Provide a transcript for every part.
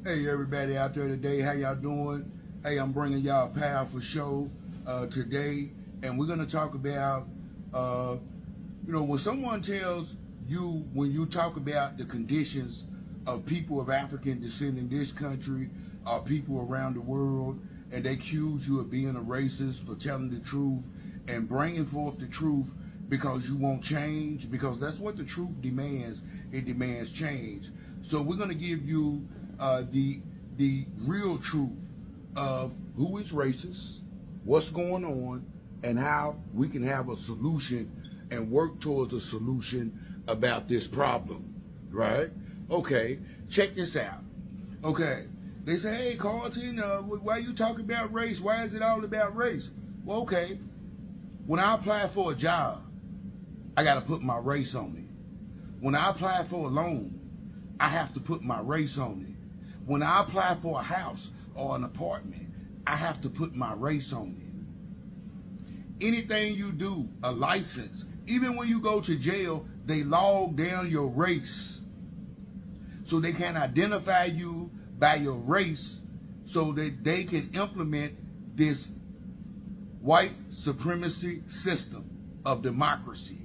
Hey everybody out there today, how y'all doing? Hey, I'm bringing y'all a powerful show today, and we're gonna talk about, when someone tells you, when you talk about the conditions of people of African descent in this country, or people around the world, and they accuse you of being a racist for telling the truth and bringing forth the truth because you won't change, because that's what the truth demands. It demands change. So we're gonna give you the real truth of who is racist, what's going on, and how we can have a solution and work towards a solution about this problem, right? Okay, check this out. Okay, they say, hey, Carlton, why you talking about race? Why is it all about race? Well, okay, when I apply for a job, I got to put my race on it. When I apply for a loan, I have to put my race on it. When I apply for a house or an apartment, I have to put my race on it. Anything you do, a license, even when you go to jail, they log down your race. So they can identify you by your race so that they can implement this white supremacy system of democracy.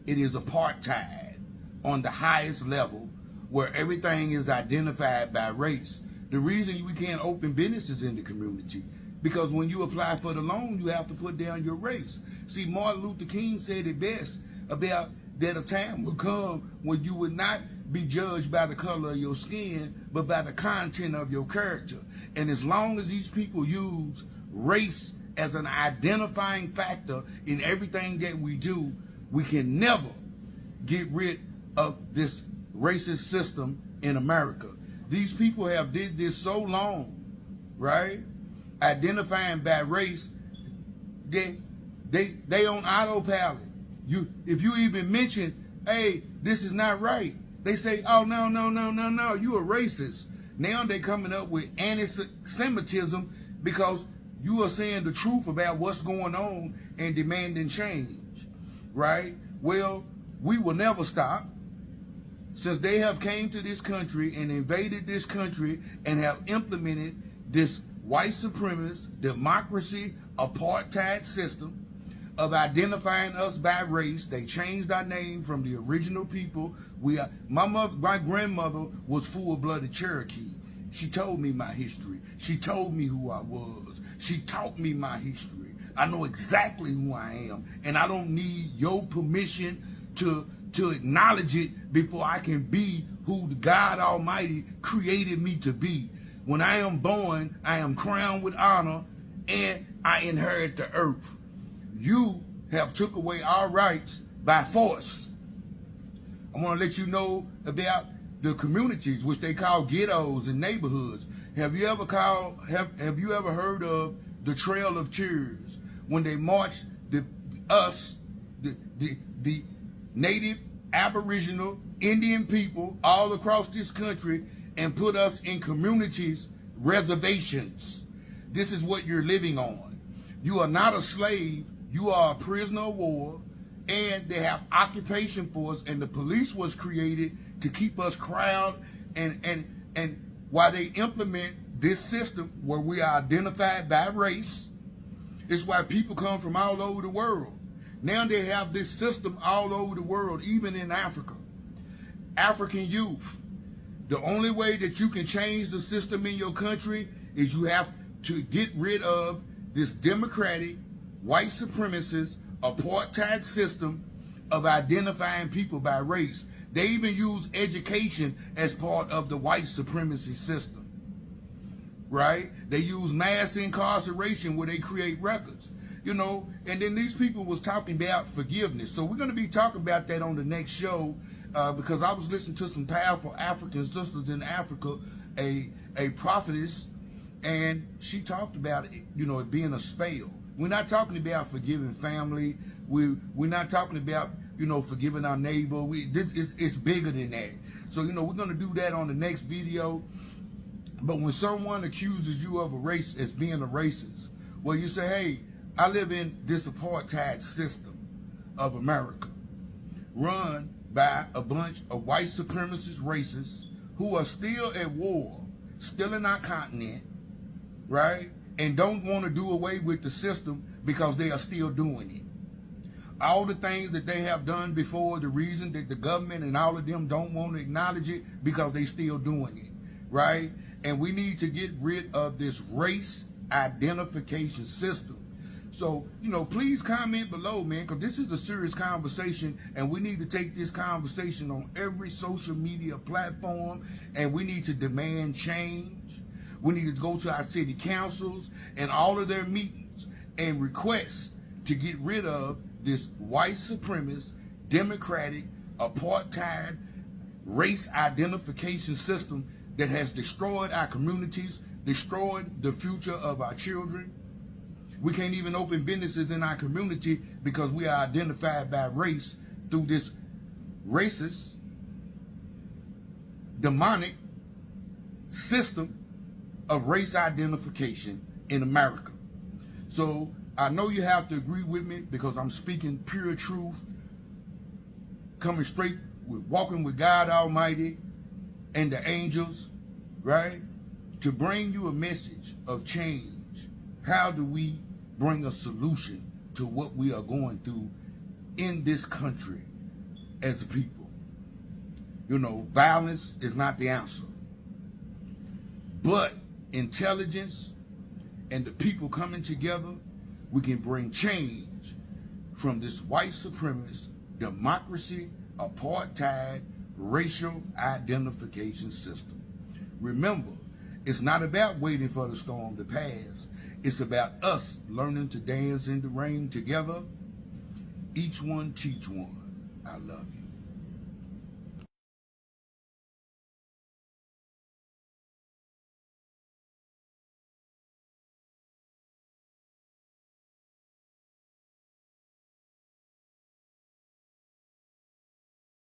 It is apartheid on the highest level, where everything is identified by race. The reason we can't open businesses in the community, because when you apply for the loan, you have to put down your race. See, Martin Luther King said it best about that a time will come when you would not be judged by the color of your skin, but by the content of your character. And as long as these people use race as an identifying factor in everything that we do, we can never get rid of this racist system in America. These people have did this so long, right? Identifying by race, they on autopilot. If you even mention, hey, this is not right, they say, oh, no, you a racist. Now they coming up with anti-Semitism because you are saying the truth about what's going on and demanding change, right? Well, we will never stop. Since they have came to this country and invaded this country and have implemented this white supremacist democracy apartheid system of identifying us by race, they changed our name from the original people. My grandmother was full-blooded Cherokee. She told me my history. She told me who I was. She taught me my history. I know exactly who I am, and I don't need your permission to acknowledge it before I can be who the God Almighty created me to be. When I am born, I am crowned with honor, and I inherit the earth. You have took away our rights by force. I want to let you know about the communities, which they call ghettos and neighborhoods. Have you ever heard of the Trail of Tears, when they marched the native, aboriginal, Indian people all across this country and put us in communities, reservations? This is what you're living on. You are not a slave, you are a prisoner of war, and they have occupation for us, and the police was created to keep us crowded, and while they implement this system where we are identified by race, it's why people come from all over the world. Now they have this system all over the world, even in Africa. African youth, the only way that you can change the system in your country is you have to get rid of this democratic, white supremacist, apartheid system of identifying people by race. They even use education as part of the white supremacy system, right? They use mass incarceration where they create records. And then these people was talking about forgiveness. So we're going to be talking about that on the next show, because I was listening to some powerful African sisters in Africa, a prophetess, and she talked about it, it being a spell. We're not talking about forgiving family. We're not talking about, forgiving our neighbor. It's bigger than that. So, we're going to do that on the next video. But when someone accuses you of a race as being a racist, well, you say, hey, I live in this apartheid system of America, run by a bunch of white supremacist racists who are still at war still in our continent, right? And don't want to do away with the system because they are still doing it. All the things that they have done before, the reason that the government and all of them don't want to acknowledge it because they still doing it, right? And we need to get rid of this race identification system. So, please comment below, man, because this is a serious conversation, and we need to take this conversation on every social media platform, and we need to demand change. We need to go to our city councils and all of their meetings and request to get rid of this white supremacist, democratic, apartheid, race identification system that has destroyed our communities, destroyed the future of our children. We can't even open businesses in our community because we are identified by race through this racist, demonic system of race identification in America. So I know you have to agree with me because I'm speaking pure truth, coming straight with walking with God Almighty and the angels, right? To bring you a message of change. How do we bring a solution to what we are going through in this country as a people? Violence is not the answer. But intelligence and the people coming together, we can bring change from this white supremacist, democracy, apartheid, racial identification system. Remember, it's not about waiting for the storm to pass. It's about us learning to dance in the rain together. Each one teach one. I love you.